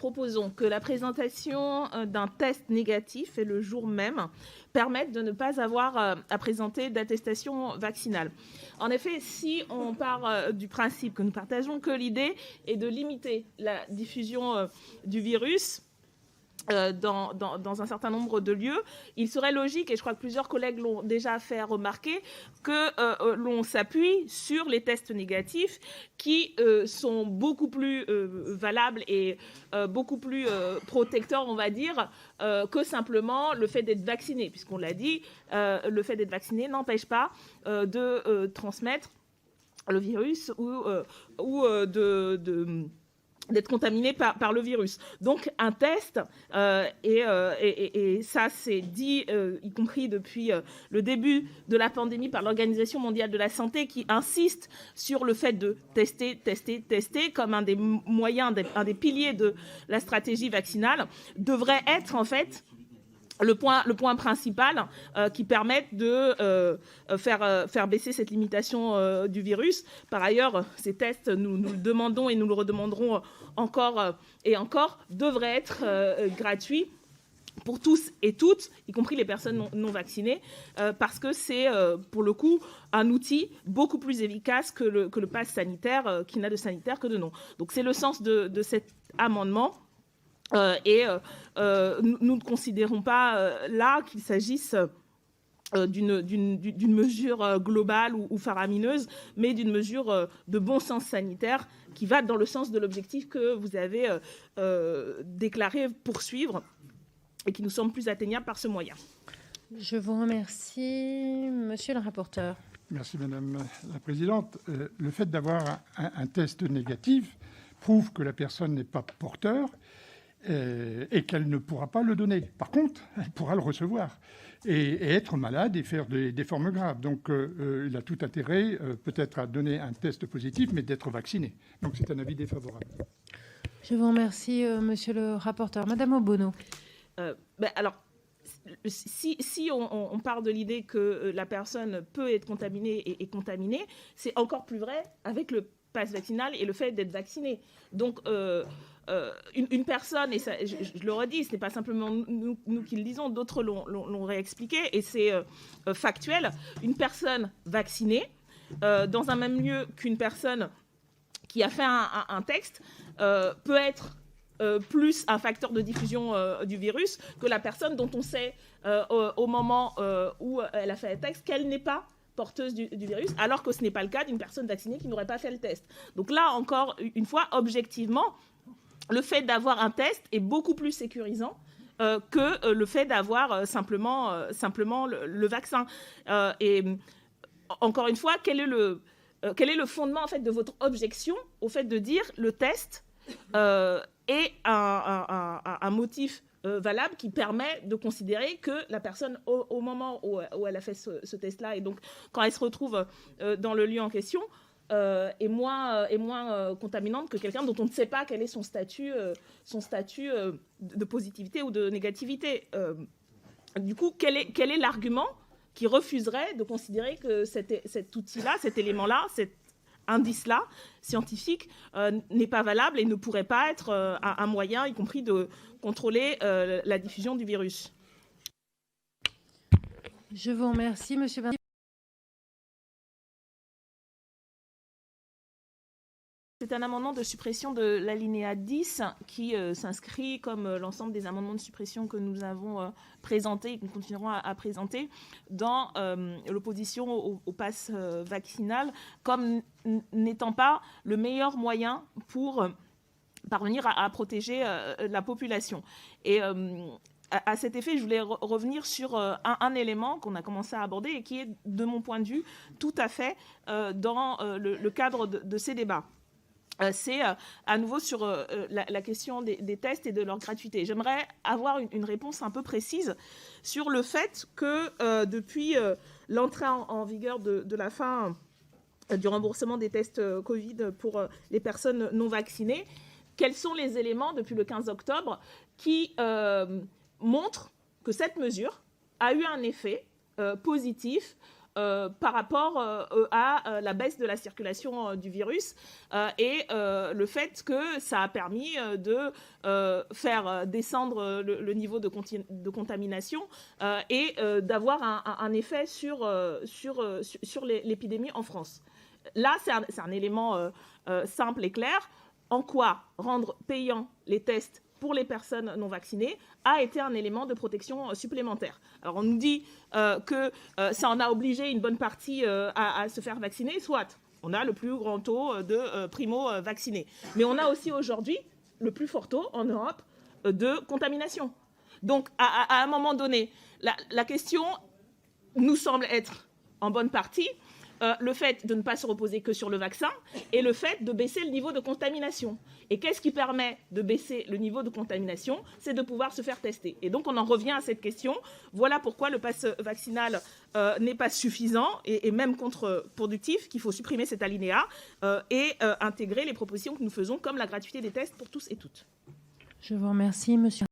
proposons que la présentation d'un test négatif et le jour même permette de ne pas avoir à présenter d'attestation vaccinale. En effet, si on part du principe que nous partageons que l'idée est de limiter la diffusion du virus, dans un certain nombre de lieux, il serait logique, et je crois que plusieurs collègues l'ont déjà fait remarquer, que l'on s'appuie sur les tests négatifs qui sont beaucoup plus valables et beaucoup plus protecteurs, on va dire, que simplement le fait d'être vacciné, puisqu'on l'a dit, le fait d'être vacciné n'empêche pas de transmettre le virus ou d'être contaminé par le virus. Donc un test, et ça c'est dit, y compris depuis le début de la pandémie par l'Organisation mondiale de la santé, qui insiste sur le fait de tester comme un des moyens, un des piliers de la stratégie vaccinale, devrait être en fait le point principal qui permette de faire baisser cette limitation du virus. Par ailleurs, ces tests, nous le demandons et nous le redemanderons encore et encore, devraient être gratuits pour tous et toutes, y compris les personnes non vaccinées, parce que c'est, pour le coup, un outil beaucoup plus efficace que le pass sanitaire, qui n'a de sanitaire que de nom. Donc c'est le sens de cet amendement. Nous ne considérons pas là qu'il s'agisse d'une mesure globale ou faramineuse, mais d'une mesure de bon sens sanitaire qui va dans le sens de l'objectif que vous avez déclaré poursuivre et qui nous semble plus atteignable par ce moyen. Je vous remercie. Monsieur le rapporteur. Merci Madame la Présidente. Le fait d'avoir un test négatif prouve que la personne n'est pas porteur et qu'elle ne pourra pas le donner. Par contre, elle pourra le recevoir et être malade et faire des formes graves. Donc, il a tout intérêt, peut-être, à donner un test positif, mais d'être vacciné. Donc, c'est un avis défavorable. Je vous remercie, monsieur le rapporteur. Madame Obono. Alors, si on part de l'idée que la personne peut être contaminée et contaminée, c'est encore plus vrai avec le pass vaccinal et le fait d'être vacciné. Donc, une personne, et ça, je le redis, ce n'est pas simplement nous qui le disons, d'autres l'ont réexpliqué, et c'est factuel, une personne vaccinée, dans un même lieu qu'une personne qui a fait un texte, peut être plus un facteur de diffusion du virus que la personne dont on sait au moment où elle a fait le texte qu'elle n'est pas porteuse du virus, alors que ce n'est pas le cas d'une personne vaccinée qui n'aurait pas fait le test. Donc là, encore une fois, objectivement, le fait d'avoir un test est beaucoup plus sécurisant que le fait d'avoir simplement le vaccin. Et encore une fois, quel est le fondement en fait, de votre objection au fait de dire le test est un motif valable qui permet de considérer que la personne, au moment où elle a fait ce test-là, et donc quand elle se retrouve dans le lieu en question, est moins contaminante que quelqu'un dont on ne sait pas quel est son statut de positivité ou de négativité. Du coup, quel est l'argument qui refuserait de considérer que cet outil-là, cet élément-là, cet indice-là, scientifique, n'est pas valable et ne pourrait pas être un moyen, y compris de contrôler la diffusion du virus. Je vous remercie, monsieur Van. C'est un amendement de suppression de l'alinéa 10 qui s'inscrit, comme l'ensemble des amendements de suppression que nous avons présentés et que nous continuerons à présenter, dans l'opposition au pass vaccinal, comme n'étant pas le meilleur moyen pour parvenir à protéger la population. Et à cet effet, je voulais revenir sur un élément qu'on a commencé à aborder et qui est, de mon point de vue, tout à fait dans le cadre de ces débats. C'est à nouveau sur la question des tests et de leur gratuité. J'aimerais avoir une réponse un peu précise sur le fait que depuis l'entrée en vigueur de la fin du remboursement des tests Covid pour les personnes non vaccinées, quels sont les éléments depuis le 15 octobre qui montrent que cette mesure a eu un effet positif par rapport à la baisse de la circulation du virus et le fait que ça a permis de faire descendre le niveau de contamination et d'avoir un effet sur l'épidémie en France. Là, c'est un élément simple et clair. En quoi rendre payants les tests pour les personnes non vaccinées a été un élément de protection supplémentaire. Alors on nous dit que ça en a obligé une bonne partie à se faire vacciner, soit on a le plus grand taux de primo-vaccinés. Mais on a aussi aujourd'hui le plus fort taux en Europe de contamination. Donc à un moment donné, la question nous semble être en bonne partie le fait de ne pas se reposer que sur le vaccin et le fait de baisser le niveau de contamination. Et qu'est-ce qui permet de baisser le niveau de contamination? C'est de pouvoir se faire tester. Et donc on en revient à cette question. Voilà pourquoi le pass vaccinal n'est pas suffisant et même contre-productif, qu'il faut supprimer cet alinéa et intégrer les propositions que nous faisons comme la gratuité des tests pour tous et toutes. Je vous remercie, monsieur.